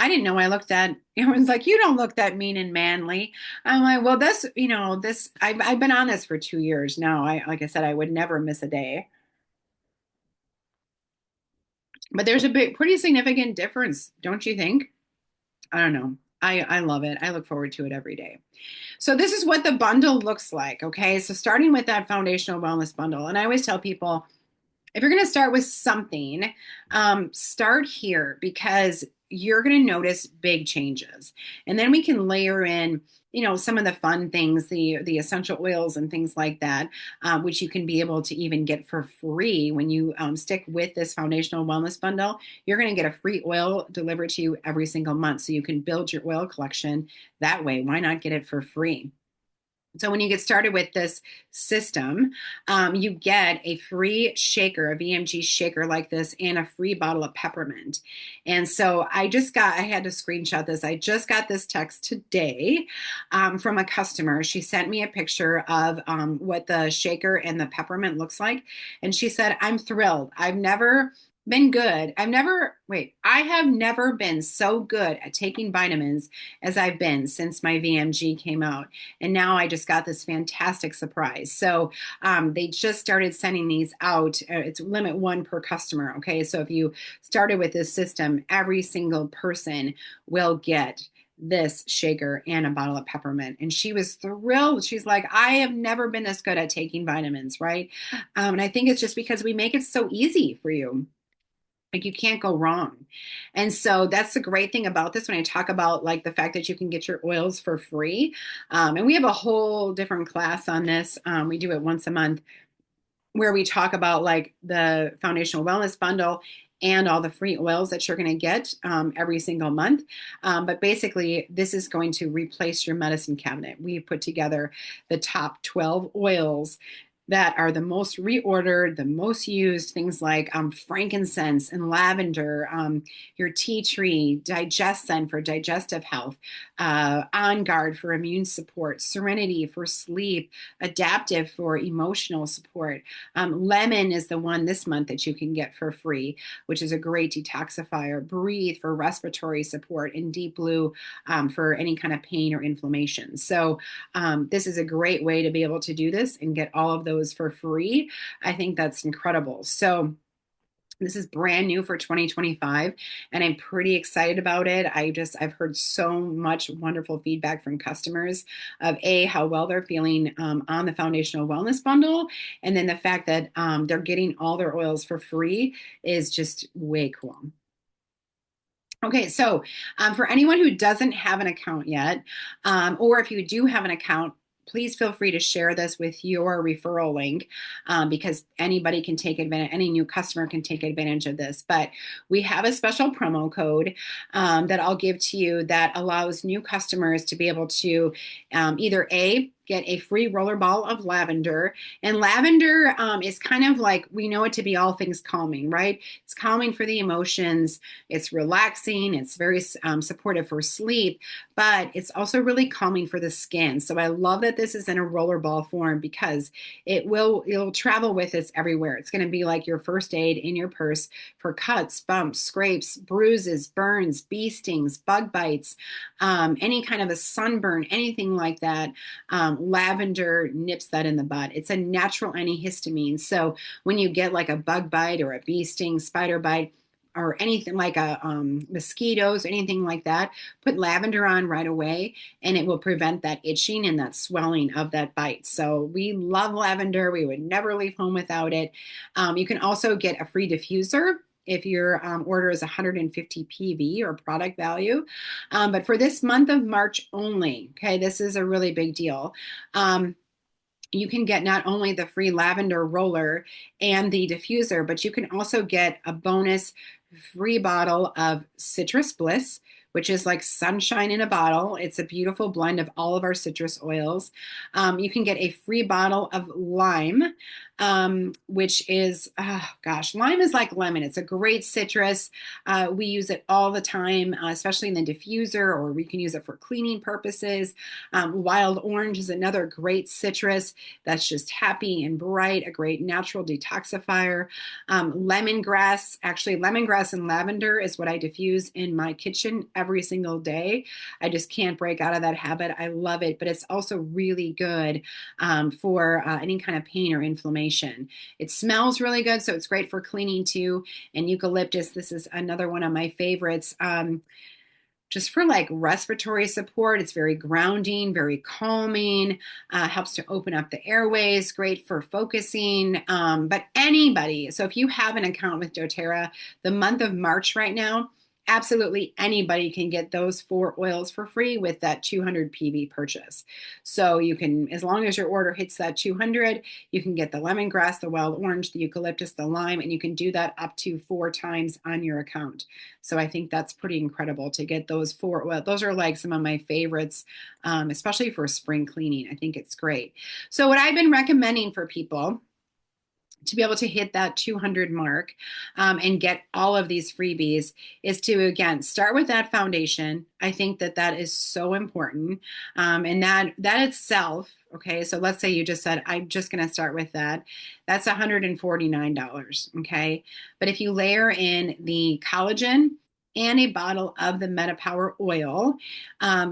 I didn't know I looked that. Everyone's like, you don't look that mean and manly. I'm like, well, this, I've been on this for 2 years now. Like I said, I would never miss a day. But there's a pretty significant difference, don't you think? I don't know. I love it. I look forward to it every day. So this is what the bundle looks like. Okay. So starting with that foundational wellness bundle. And I always tell people, if you're going to start with something, start here because you're going to notice big changes. And then we can layer in, some of the fun things, the essential oils and things like that, which you can be able to even get for free when you stick with this foundational wellness bundle. You're going to get a free oil delivered to you every single month, so you can build your oil collection that way. Why not get it for free? So when you get started with this system, you get a free shaker, a VMG shaker like this, and a free bottle of peppermint. And so I had to screenshot this. I just got this text today from a customer. She sent me a picture of what the shaker and the peppermint looks like. And she said, I'm thrilled. I've never been good. I have never been so good at taking vitamins as I've been since my VMG came out. And now I just got this fantastic surprise. So they just started sending these out. It's limit one per customer. Okay. So if you started with this system, every single person will get this shaker and a bottle of peppermint. And she was thrilled. She's like, I have never been this good at taking vitamins, right? And I think it's just because we make it so easy for you. Like you can't go wrong. And so that's the great thing about this when I talk about like the fact that you can get your oils for free. And we have a whole different class on this. We do it once a month where we talk about like the foundational wellness bundle and all the free oils that you're going to get every single month. But basically, this is going to replace your medicine cabinet. We put together the top 12 oils that are the most reordered, the most used, things like frankincense and lavender, your tea tree, digescent for digestive health, on guard for immune support, serenity for sleep, adaptive for emotional support. Lemon is the one this month that you can get for free, which is a great detoxifier. Breathe for respiratory support, and deep blue for any kind of pain or inflammation. So this is a great way to be able to do this and get all of those for free. I think that's incredible. So this is brand new for 2025, and I'm pretty excited about it. I've heard so much wonderful feedback from customers of how well they're feeling on the foundational wellness bundle. And then the fact that they're getting all their oils for free is just way cool. Okay, so for anyone who doesn't have an account yet, or if you do have an account, please feel free to share this with your referral link because anybody can take advantage, any new customer can take advantage of this. But we have a special promo code that I'll give to you that allows new customers to be able to either get a free roller ball of lavender. And lavender is kind of like, we know it to be all things calming, right? It's calming for the emotions. It's relaxing. It's very supportive for sleep, but it's also really calming for the skin. So I love that this is in a roller ball form because it'll travel with us everywhere. It's going to be like your first aid in your purse for cuts, bumps, scrapes, bruises, burns, bee stings, bug bites, any kind of a sunburn, anything like that. Lavender nips that in the bud. It's a natural antihistamine. So when you get like a bug bite or a bee sting, spider bite, or anything like a mosquitoes, anything like that, put lavender on right away, and it will prevent that itching and that swelling of that bite. So we love lavender. We would never leave home without it. You can also get a free diffuser if your order is 150 PV or product value. But for this month of March only, okay, this is a really big deal. You can get not only the free lavender roller and the diffuser, but you can also get a bonus free bottle of Citrus Bliss, which is like sunshine in a bottle. It's a beautiful blend of all of our citrus oils. You can get a free bottle of lime, which is, oh gosh, lime is like lemon. It's a great citrus. We use it all the time, especially in the diffuser, or we can use it for cleaning purposes. Wild orange is another great citrus that's just happy and bright, a great natural detoxifier. Lemongrass, actually, lemongrass and lavender is what I diffuse in my kitchen every single day. I just can't break out of that habit. I love it, but it's also really good for any kind of pain or inflammation. It smells really good, so it's great for cleaning too. And eucalyptus, this is another one of my favorites. Just for like respiratory support. It's very grounding, very calming, helps to open up the airways, great for focusing. But anybody, so if you have an account with doTERRA, the month of March right now, absolutely anybody can get those 4 oils for free with that 200 PV purchase. So you can, as long as your order hits that 200, you can get the lemongrass, the wild orange, the eucalyptus, the lime, and you can do that up to 4 times on your account. So I think that's pretty incredible to get those 4 oils. Those are like some of my favorites, especially for spring cleaning. I think it's great. So what I've been recommending for people to be able to hit that 200 mark and get all of these freebies is to, again, start with that foundation. I think that that is so important. And that itself, okay, so let's say you just said, I'm just going to start with that. That's $149, okay? But if you layer in the collagen and a bottle of the MetaPower oil,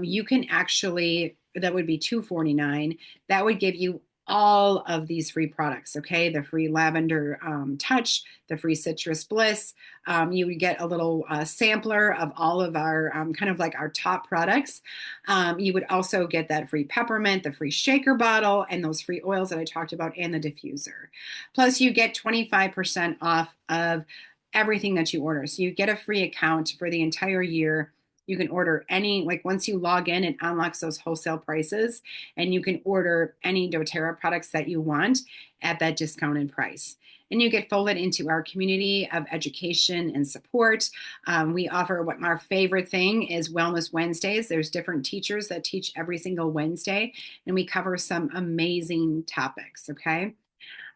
you can actually, that would be $249. That would give you all of these free products, okay? The free lavender touch, the free citrus bliss. You would get a little sampler of all of our kind of like our top products. You would also get that free peppermint, the free shaker bottle, and those free oils that I talked about, and the diffuser. Plus, you get 25% off of everything that you order. So you get a free account for the entire year. You can order any, like once you log in, it unlocks those wholesale prices, and you can order any doTERRA products that you want at that discounted price. And you get folded into our community of education and support. We offer, what our favorite thing is, Wellness Wednesdays. There's different teachers that teach every single Wednesday, and we cover some amazing topics, okay?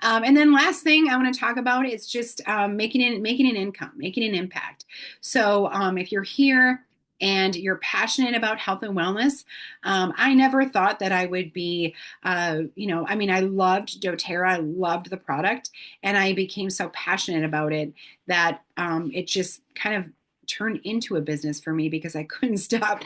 And then last thing I want to talk about is just making an income, making an impact. So if you're here and you're passionate about health and wellness, I never thought that I would be, I mean, I loved doTERRA, I loved the product, and I became so passionate about it that it just kind of turned into a business for me because I couldn't stop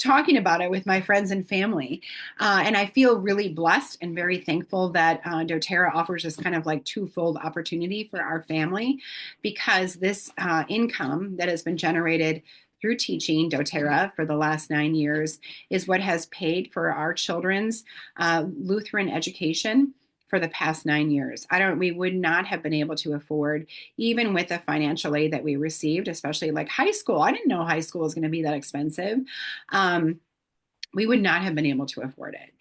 talking about it with my friends and family. And I feel really blessed and very thankful that doTERRA offers this kind of like twofold opportunity for our family, because this income that has been generated through teaching doTERRA for the last 9 years is what has paid for our children's Lutheran education for the past 9 years. We would not have been able to afford, even with the financial aid that we received, especially like high school. I didn't know high school was going to be that expensive. We would not have been able to afford it.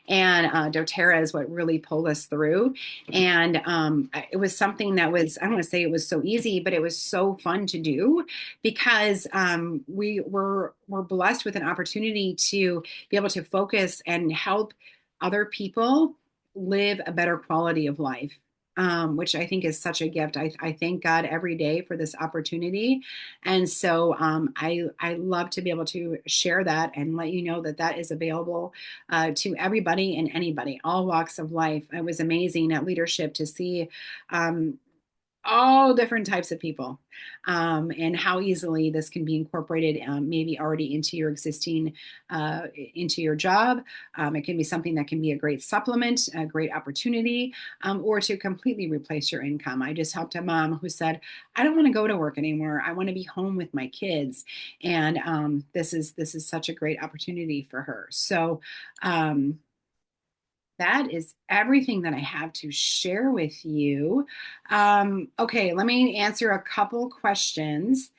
And doTERRA is what really pulled us through. And it was something that was, I don't want to say it was so easy, but it was so fun to do, because we were blessed with an opportunity to be able to focus and help other people live a better quality of life. Which I think is such a gift. I thank God every day for this opportunity. And so I love to be able to share that and let you know that that is available to everybody and anybody, all walks of life. It was amazing at leadership to see all different types of people, and how easily this can be incorporated, maybe already into your existing, into your job. It can be something that can be a great supplement, a great opportunity, or to completely replace your income. I just helped a mom who said, I don't want to go to work anymore. I want to be home with my kids. And this is such a great opportunity for her. So that is everything that I have to share with you. Okay, let me answer a couple questions.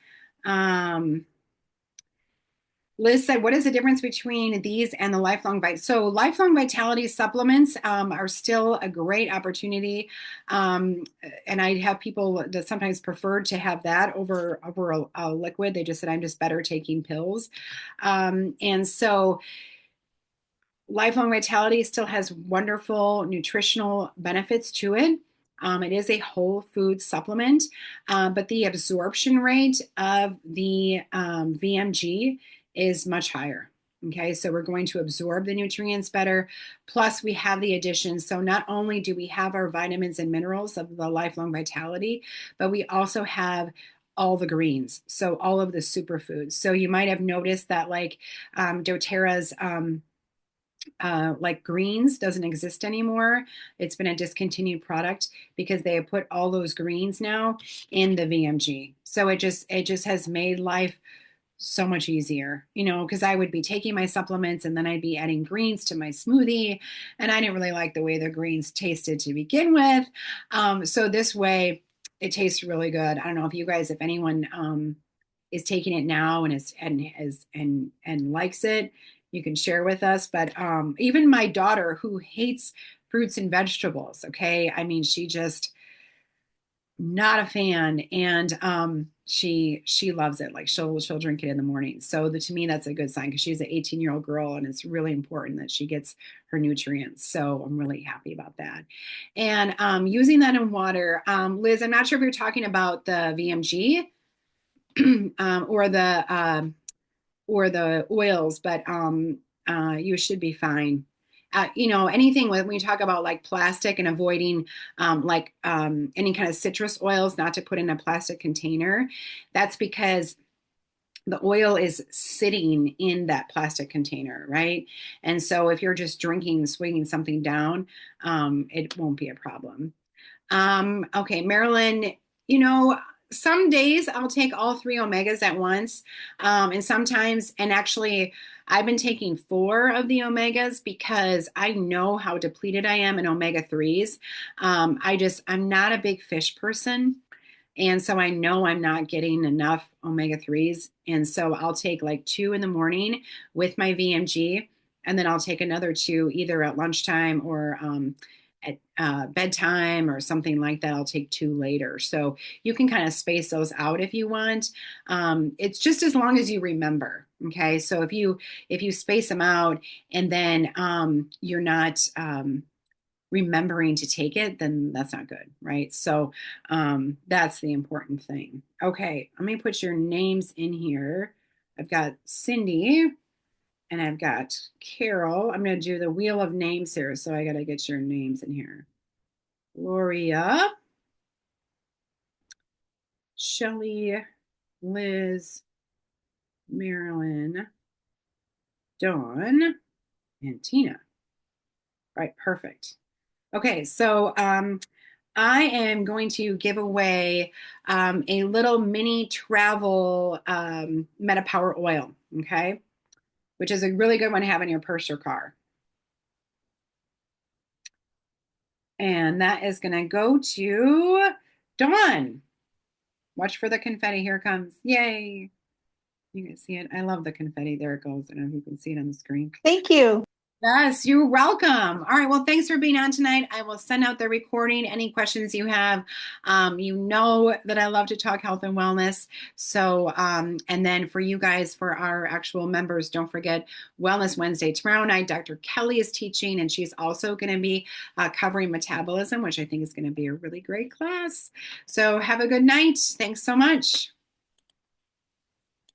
Um, Liz said, what is the difference between these and the Lifelong Vitality? So Lifelong Vitality supplements are still a great opportunity. And I have people that sometimes prefer to have that over a liquid. They just said, I'm just better taking pills. And so Lifelong Vitality still has wonderful nutritional benefits to it. It is a whole food supplement, but the absorption rate of the VMG is much higher. Okay, so we're going to absorb the nutrients better. Plus, we have the additions. So, not only do we have our vitamins and minerals of the lifelong vitality, but we also have all the greens. So, all of the superfoods. So, you might have noticed that, like doTERRA's like greens doesn't exist anymore. It's been a discontinued product because they have put all those greens now in the VMG. So it just has made life so much easier, because I would be taking my supplements and then I'd be adding greens to my smoothie, and I didn't really like the way the greens tasted to begin with. So this way, it tastes really good. I don't know if anyone is taking it now and likes it, you can share with us. But even my daughter, who hates fruits and vegetables, okay, I mean, she just not a fan, and she loves it. Like she'll drink it in the morning. So to me, that's a good sign, because she's an 18-year-old girl, and it's really important that she gets her nutrients. So I'm really happy about that. And using that in water, Liz, I'm not sure if you're talking about the VMG or the oils, but you should be fine. Anything when we talk about like plastic and avoiding any kind of citrus oils, not to put in a plastic container, that's because the oil is sitting in that plastic container, right? And so if you're just swinging something down, it won't be a problem. Okay, Marilyn, you know, some days I'll take all three omegas at once. And sometimes, and actually, I've been taking four of the omegas because I know how depleted I am in omega 3s. I'm not a big fish person. And so I know I'm not getting enough omega 3s. And so I'll take like two in the morning with my VMG. And then I'll take another two either at lunchtime or at bedtime or something like that. I'll take two later. So you can kind of space those out if you want. It's just as long as you remember. Okay. So if you space them out and then you're not remembering to take it, then that's not good, right? So that's the important thing. Okay, let me put your names in here. I've got Cindy and I've got Carol. I'm going to do the wheel of names here, so I got to get your names in here. Gloria, Shelly, Liz, Marilyn, Dawn, and Tina. Right, perfect. Okay, so I am going to give away a little mini travel MetaPower oil, okay, which is a really good one to have in your purse or car. And that is going to go to Dawn. Watch for the confetti. Here it comes. Yay. You can see it. I love the confetti. There it goes. I don't know if you can see it on the screen. Thank you. Yes, you're welcome. All right. Well, thanks for being on tonight. I will send out the recording. Any questions you have, you know that I love to talk health and wellness. So, and then for you guys, for our actual members, don't forget Wellness Wednesday. Tomorrow night, Dr. Kelly is teaching, and she's also going to be covering metabolism, which I think is going to be a really great class. So have a good night. Thanks so much.